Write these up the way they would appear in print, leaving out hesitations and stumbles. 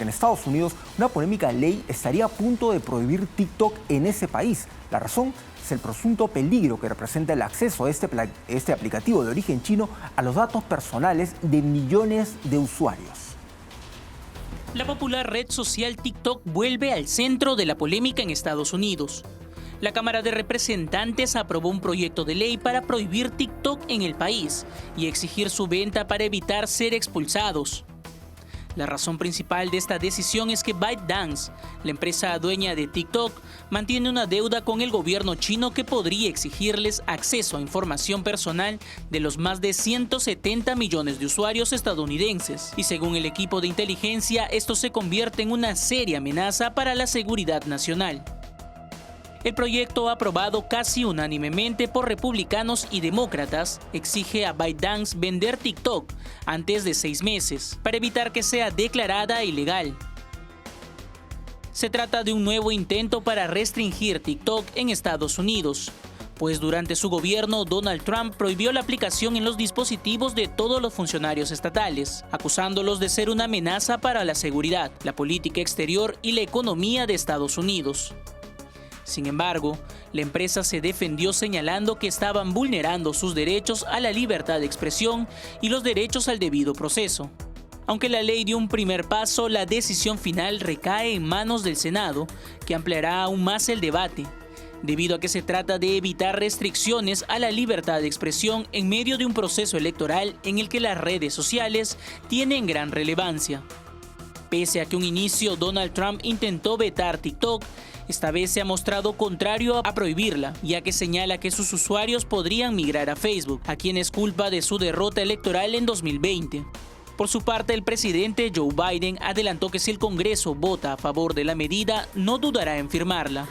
En Estados Unidos, una polémica ley estaría a punto de prohibir TikTok en ese país. La razón es el presunto peligro que representa el acceso a este aplicativo de origen chino a los datos personales de millones de usuarios. La popular red social TikTok vuelve al centro de la polémica en Estados Unidos. La Cámara de Representantes aprobó un proyecto de ley para prohibir TikTok en el país y exigir su venta para evitar ser expulsados. La razón principal de esta decisión es que ByteDance, la empresa dueña de TikTok, mantiene una deuda con el gobierno chino que podría exigirles acceso a información personal de los más de 170 millones de usuarios estadounidenses. Y según el equipo de inteligencia, esto se convierte en una seria amenaza para la seguridad nacional. El proyecto, aprobado casi unánimemente por republicanos y demócratas, exige a ByteDance vender TikTok antes de 6 meses para evitar que sea declarada ilegal. Se trata de un nuevo intento para restringir TikTok en Estados Unidos, pues durante su gobierno Donald Trump prohibió la aplicación en los dispositivos de todos los funcionarios estatales, acusándolos de ser una amenaza para la seguridad, la política exterior y la economía de Estados Unidos. Sin embargo, la empresa se defendió señalando que estaban vulnerando sus derechos a la libertad de expresión y los derechos al debido proceso. Aunque la ley dio un primer paso, la decisión final recae en manos del Senado, que ampliará aún más el debate, debido a que se trata de evitar restricciones a la libertad de expresión en medio de un proceso electoral en el que las redes sociales tienen gran relevancia. Pese a que un inicio Donald Trump intentó vetar TikTok, esta vez se ha mostrado contrario a prohibirla, ya que señala que sus usuarios podrían migrar a Facebook, a quienes culpa de su derrota electoral en 2020. Por su parte, el presidente Joe Biden adelantó que si el Congreso vota a favor de la medida, no dudará en firmarla.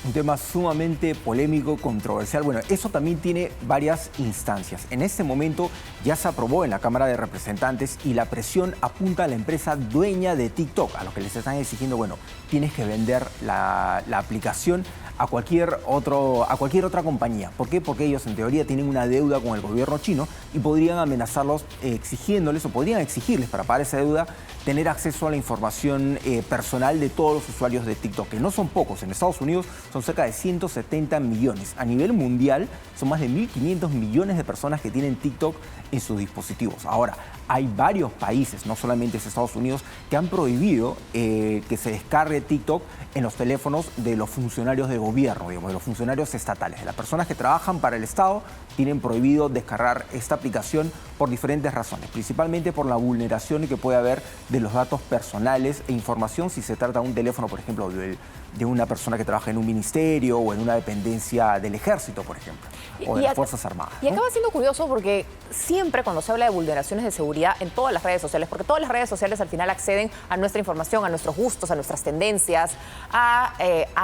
Un tema sumamente polémico, controversial. Bueno, eso también tiene varias instancias. En este momento ya se aprobó en la Cámara de Representantes y la presión apunta a la empresa dueña de TikTok, a los que les están exigiendo, bueno, tienes que vender la aplicación a cualquier otra compañía. ¿Por qué? Porque ellos en teoría tienen una deuda con el gobierno chino y podrían amenazarlos exigiéndoles o podrían exigirles para pagar esa deuda tener acceso a la información personal de todos los usuarios de TikTok, que no son pocos. En Estados Unidos son cerca de 170 millones. A nivel mundial son más de 1.500 millones de personas que tienen TikTok en sus dispositivos. Ahora, hay varios países, no solamente es Estados Unidos, que han prohibido que se descargue TikTok en los teléfonos de los funcionarios de gobierno, digamos, de los funcionarios estatales. De las personas que trabajan para el Estado tienen prohibido descargar esta aplicación por diferentes razones, principalmente por la vulneración que puede haber de los datos personales e información si se trata de un teléfono, por ejemplo, de una persona que trabaja en un ministerio o en una dependencia del ejército, por ejemplo, o de las Fuerzas Armadas. Y acaba siendo curioso porque siempre cuando se habla de vulneraciones de seguridad en todas las redes sociales, porque todas las redes sociales al final acceden a nuestra información, a nuestros gustos, a nuestras tendencias, a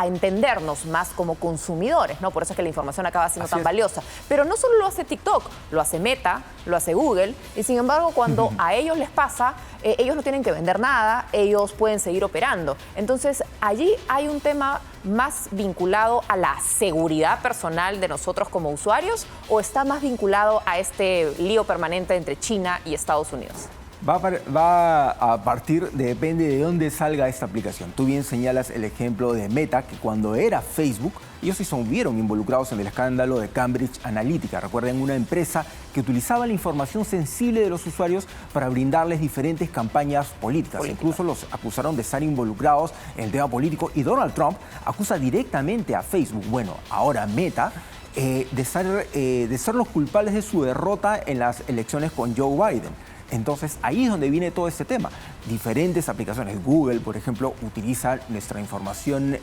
entendernos más como consumidores, ¿no? Por eso es que la información acaba siendo tan valiosa. Pero no solo lo hace TikTok, lo hace Meta, lo hace Google, y sin embargo cuando a ellos les pasa, ellos no tienen que vender nada, ellos pueden seguir operando. Entonces allí hay un tema más vinculado a la seguridad personal de nosotros como usuarios, o está más vinculado a este lío permanente entre China y Estados Unidos? Va a partir, depende de dónde salga esta aplicación. Tú bien señalas el ejemplo de Meta, que cuando era Facebook, ellos sí se vieron involucrados en el escándalo de Cambridge Analytica. Recuerden, una empresa que utilizaba la información sensible de los usuarios para brindarles diferentes campañas políticas. Incluso los acusaron de estar involucrados en el tema político y Donald Trump acusa directamente a Facebook. Bueno, ahora Meta, de ser los culpables de su derrota en las elecciones con Joe Biden. Entonces, ahí es donde viene todo este tema. Diferentes aplicaciones. Google, por ejemplo, utiliza nuestra información,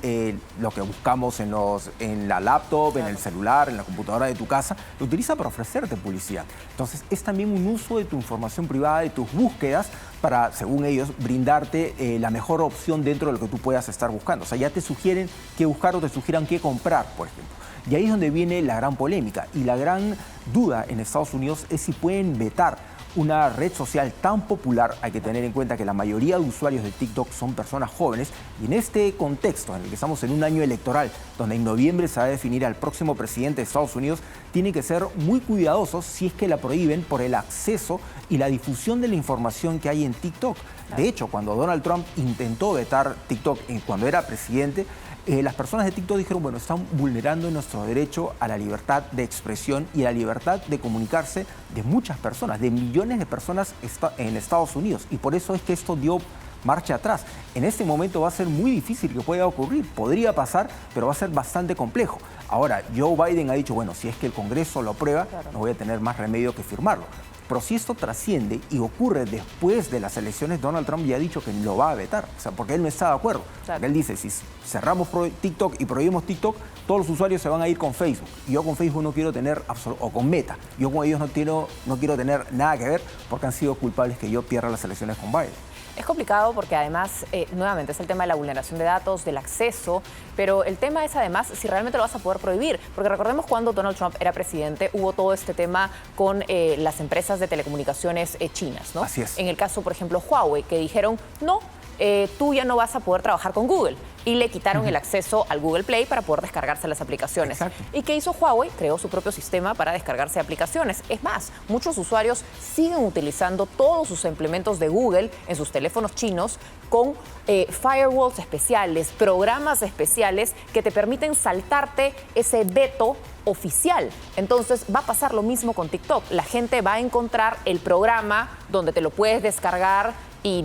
lo que buscamos en la laptop, en el celular, en la computadora de tu casa, lo utiliza para ofrecerte publicidad. Entonces, es también un uso de tu información privada, de tus búsquedas, para, según ellos, brindarte la mejor opción dentro de lo que tú puedas estar buscando. O sea, ya te sugieren qué buscar o te sugieran qué comprar, por ejemplo. Y ahí es donde viene la gran polémica. Y la gran duda en Estados Unidos es si pueden vetar una red social tan popular, hay que tener en cuenta que la mayoría de usuarios de TikTok son personas jóvenes, y en este contexto en el que estamos en un año electoral, donde en noviembre se va a definir al próximo presidente de Estados Unidos, tiene que ser muy cuidadosos si es que la prohíben por el acceso y la difusión de la información que hay en TikTok. De hecho, cuando Donald Trump intentó vetar TikTok cuando era presidente, las personas de TikTok dijeron, bueno, están vulnerando nuestro derecho a la libertad de expresión y a la libertad de comunicarse de muchas personas, de millones de personas en Estados Unidos. Y por eso es que esto dio marcha atrás. En este momento va a ser muy difícil que pueda ocurrir. Podría pasar, pero va a ser bastante complejo. Ahora, Joe Biden ha dicho, bueno, si es que el Congreso lo aprueba, no voy a tener más remedio que firmarlo. Pero si esto trasciende y ocurre después de las elecciones, Donald Trump ya ha dicho que lo va a vetar, o sea, porque él no está de acuerdo. Porque él dice, si cerramos TikTok y prohibimos TikTok, todos los usuarios se van a ir con Facebook. Y yo con Facebook no quiero tener, o con Meta, yo con ellos no quiero tener nada que ver porque han sido culpables que yo pierda las elecciones con Biden. Es complicado porque además, nuevamente, es el tema de la vulneración de datos, del acceso, pero el tema es además si realmente lo vas a poder prohibir. Porque recordemos cuando Donald Trump era presidente, hubo todo este tema con las empresas de telecomunicaciones chinas, ¿no? Así es. En el caso, por ejemplo, Huawei, que dijeron, no, tú ya no vas a poder trabajar con Google. Y le quitaron el acceso al Google Play para poder descargarse las aplicaciones. Exacto. ¿Y qué hizo Huawei? Creó su propio sistema para descargarse aplicaciones. Es más, muchos usuarios siguen utilizando todos sus implementos de Google en sus teléfonos chinos con firewalls especiales, programas especiales que te permiten saltarte ese veto oficial. Entonces va a pasar lo mismo con TikTok. La gente va a encontrar el programa donde te lo puedes descargar y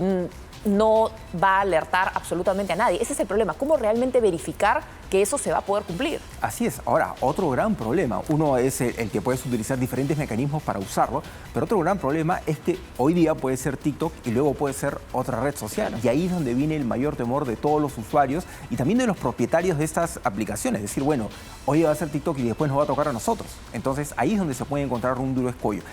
no va a alertar absolutamente a nadie. Ese es el problema. ¿Cómo realmente verificar que eso se va a poder cumplir? Así es. Ahora, otro gran problema, uno es el que puedes utilizar diferentes mecanismos para usarlo, pero otro gran problema es que hoy día puede ser TikTok y luego puede ser otra red social. Y ahí es donde viene el mayor temor de todos los usuarios y también de los propietarios de estas aplicaciones. Es decir, bueno, hoy va a ser TikTok y después nos va a tocar a nosotros. Entonces, ahí es donde se puede encontrar un duro escollo.